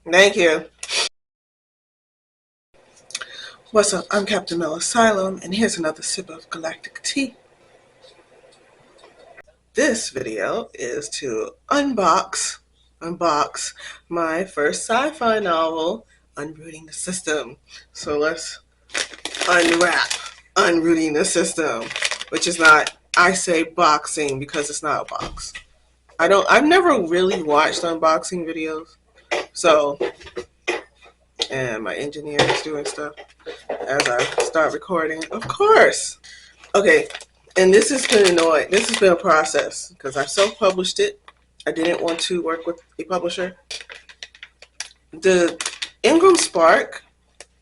Thank you. What's up? I'm Captain Mel Asylum, and here's another sip of galactic tea. This video is to unbox my first sci-fi novel, Unrooting the System. So let's unwrap Unrooting the System, which is not, I say boxing because it's not a box. I've never really watched unboxing videos. So, and my engineer is doing stuff as I start recording. Of course. Okay, and this has been annoying. This has been a process because I self-published it. I didn't want to work with a publisher. The Ingram Spark,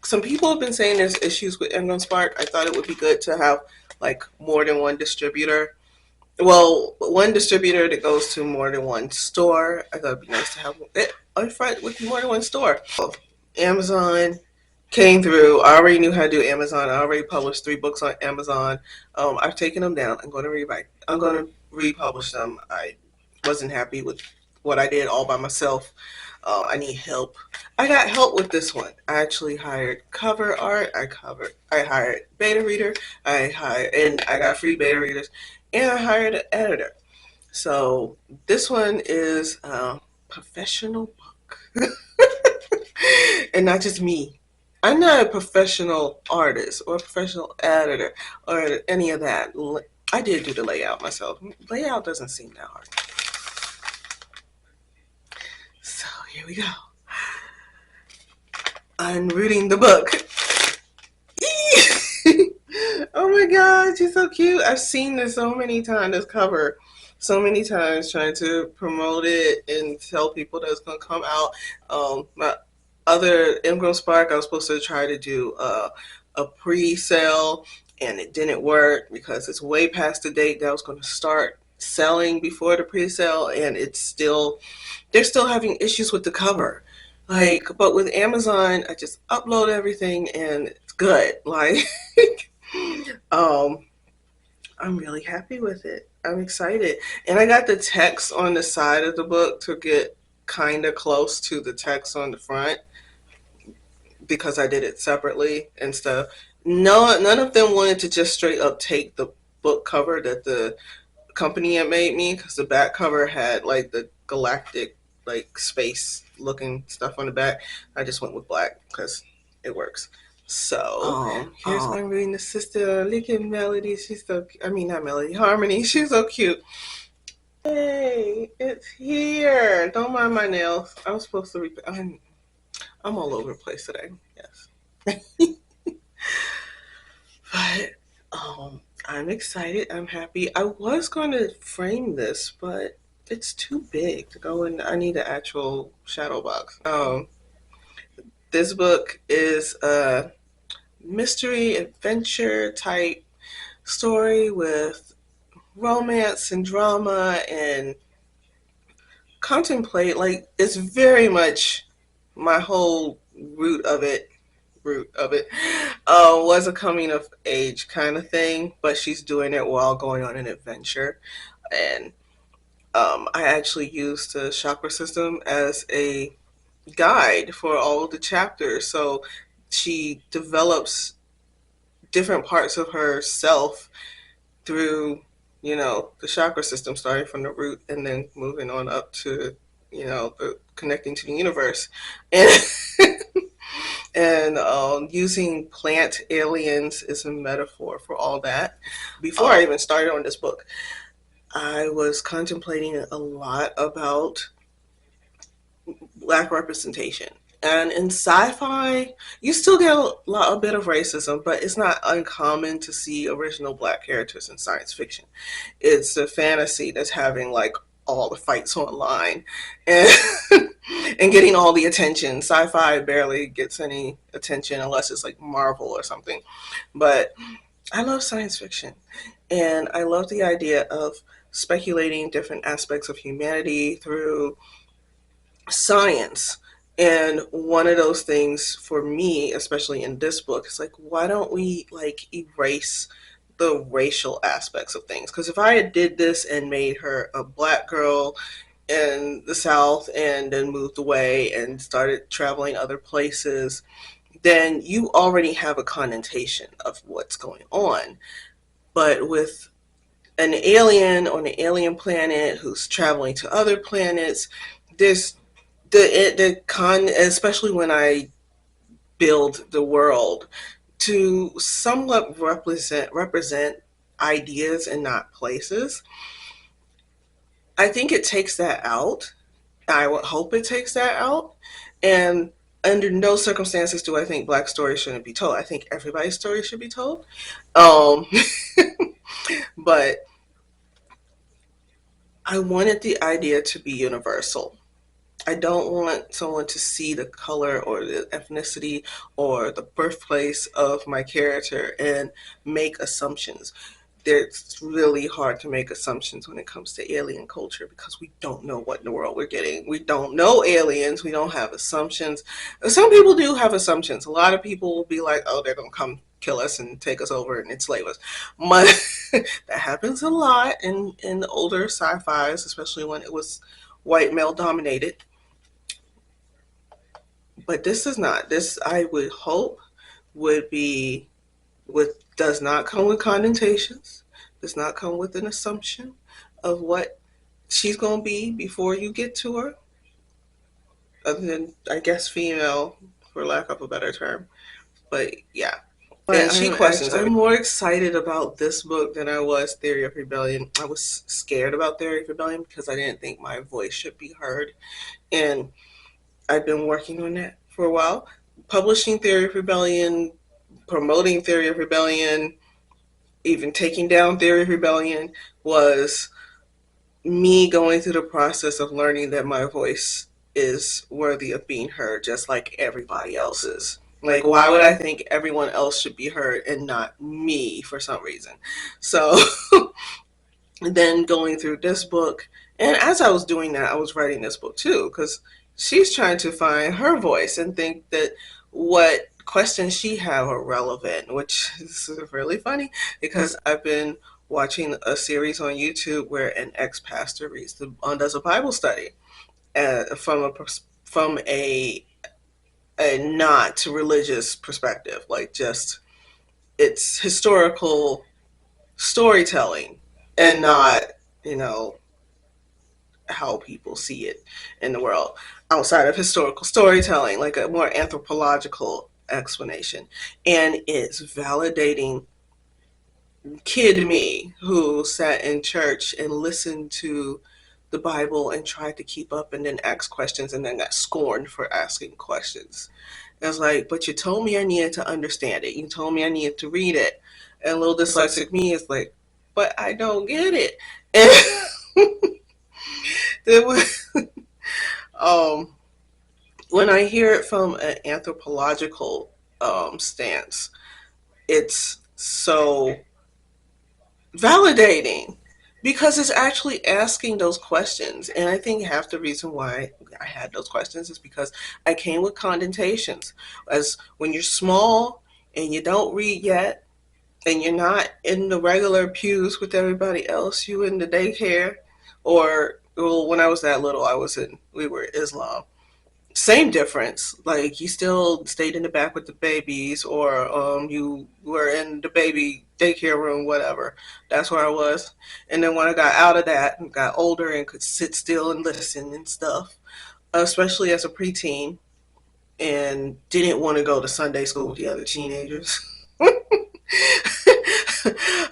some people have been saying there's issues with Ingram Spark. I thought it would be good to have like more than one distributor. Well, one distributor that goes to more than one store. I thought it'd be nice to have it on front with more than one store. Amazon came through. I already knew how to do Amazon. I already published 3 books on Amazon. I've taken them down. I'm going to republish them. I wasn't happy with what I did all by myself. I need help. I got help with this one. I actually hired cover art. I hired beta reader. And I got free beta readers, and I hired an editor. So this one is a professional book, and not just me. I'm not a professional artist or a professional editor or any of that. I did do the layout myself. Layout doesn't seem that hard. So here we go. Unrooting the book. Oh my God, she's so cute. I've seen this so many times, this cover, so many times trying to promote it and tell people that it's going to come out. My other Ingram Spark, I was supposed to try to do a pre-sale, and it didn't work because it's way past the date that I was going to start selling before the pre-sale, and they're still having issues with the cover. But with Amazon, I just upload everything and it's good. I'm really happy with it. I'm excited. And I got the text on the side of the book to get kind of close to the text on the front because I did it separately and stuff. No, none of them wanted to just straight up take the book cover that the company had made me, because the back cover had like the galactic space looking stuff on the back. I just went with black because it works. So here's my reading the system. Look at Melody. She's so, I mean, not Melody, Harmony. She's so cute. Hey, it's here. Don't mind my nails. I was supposed to I'm all over the place today. Yes. But I'm excited. I'm happy. I was going to frame this, but it's too big to go in. I need an actual shadow box. This book is a mystery adventure type story with romance and drama and contemplate. Like, it's very much my whole root of it was a coming of age kind of thing, but she's doing it while going on an adventure. And I actually used the chakra system as a guide for all of the chapters. So she develops different parts of herself through, the chakra system, starting from the root and then moving on up to, the connecting to the universe. And and using plant aliens is a metaphor for all that. Before I even started on this book, I was contemplating a lot about Black representation. And in sci-fi, you still get a bit of racism, but it's not uncommon to see original Black characters in science fiction. It's a fantasy that's having like all the fights online and and getting all the attention. Sci-fi barely gets any attention unless it's like Marvel or something. But I love science fiction, and I love the idea of speculating different aspects of humanity through science. And one of those things for me, especially in this book, is like, why don't we erase the racial aspects of things? Because if I had did this and made her a Black girl in the South and then moved away and started traveling other places, then you already have a connotation of what's going on. But with an alien on an alien planet who's traveling to other planets, there's the con, especially when I build the world to somewhat represent ideas and not places. I think it takes that out. I would hope it takes that out. And under no circumstances do I think Black stories shouldn't be told. I think everybody's story should be told. Um, but I wanted the idea to be universal. I don't want someone to see the color or the ethnicity or the birthplace of my character and make assumptions. It's really hard to make assumptions when it comes to alien culture because we don't know what in the world we're getting. We don't know aliens. We don't have assumptions. Some people do have assumptions. A lot of people will be like, oh, they're going to come kill us and take us over and enslave us. But that happens a lot in the older sci-fis, especially when it was white male dominated. But this is not. This, I would hope, would be with does not come with connotations, does not come with an assumption of what she's going to be before you get to her, other than, I guess, female, for lack of a better term. But yeah. And she questions. I'm more excited about this book than I was Theory of Rebellion. I was scared about Theory of Rebellion because I didn't think my voice should be heard. And I've been working on that for a while. Publishing Theory of Rebellion, promoting Theory of Rebellion, even taking down Theory of Rebellion was me going through the process of learning that my voice is worthy of being heard just like everybody else's. Like, why would I think everyone else should be heard and not me for some reason? So then going through this book, and as I was doing that, I was writing this book too, because she's trying to find her voice and think that what questions she have are relevant, which is really funny because I've been watching a series on YouTube where an ex-pastor does a Bible study from a not religious perspective, like just it's historical storytelling and not, you know, how people see it in the world outside of historical storytelling, like a more anthropological explanation. And it's validating kid me who sat in church and listened to the Bible and tried to keep up and then ask questions and then got scorned for asking questions. I was like, but you told me I needed to understand it. You told me I needed to read it. And little dyslexic me is like, but I don't get it. And there was, um, when I hear it from an anthropological stance, it's so validating because it's actually asking those questions. And I think half the reason why I had those questions is because I came with connotations. As when you're small and you don't read yet, and you're not in the regular pews with everybody else, you in the daycare, or well, when I was that little, we were Islam. Same difference. Like you still stayed in the back with the babies, or you were in the baby daycare room, whatever. That's where I was. And then when I got out of that and got older and could sit still and listen and stuff, especially as a preteen, and didn't want to go to Sunday school with the other teenagers.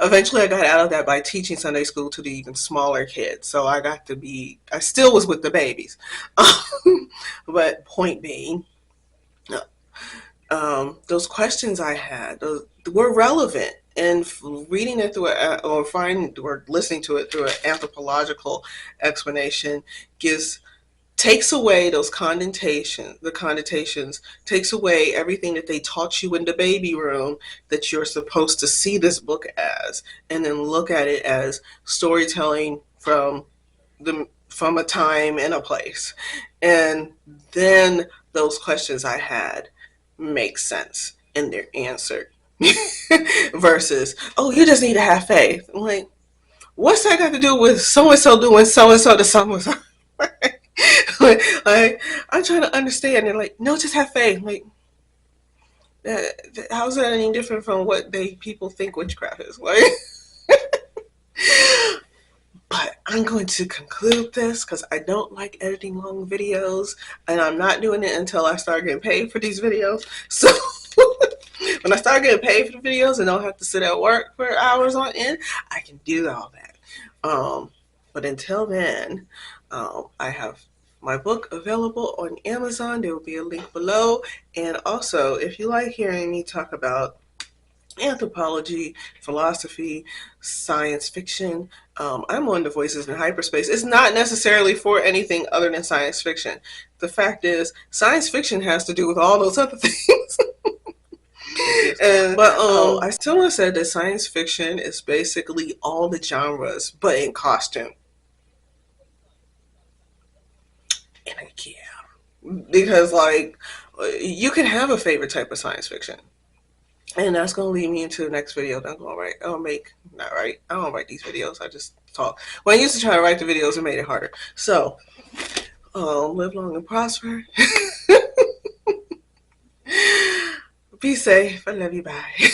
Eventually, I got out of that by teaching Sunday school to the even smaller kids. So I still was with the babies. But point being, those questions I had were relevant. And reading it through or listening to it through an anthropological explanation takes away the connotations, takes away everything that they taught you in the baby room that you're supposed to see this book as, and then look at it as storytelling from a time and a place. And then those questions I had make sense and they're answered. Versus, oh, you just need to have faith. I'm like, what's that got to do with so and so doing so and so to so and so? Like, I'm trying to understand. They're like, no, just have faith. Like, how's that any different from what people think witchcraft is? Like, but I'm going to conclude this because I don't like editing long videos, and I'm not doing it until I start getting paid for these videos. So when I start getting paid for the videos and don't have to sit at work for hours on end, I can do all that. But until then, I have my book available on Amazon. There will be a link below. And also, if you like hearing me talk about anthropology, philosophy, science fiction, I'm on the Voices in Hyperspace. It's not necessarily for anything other than science fiction. The fact is, science fiction has to do with all those other things. But I still want to say that science fiction is basically all the genres, but in costume. And yeah, because like you can have a favorite type of science fiction. And that's gonna lead me into the next video that I'm gonna write. I don't write these videos. I just talk. When I used to try to write the videos, it made it harder. So, live long and prosper. Be safe. I love you. Bye.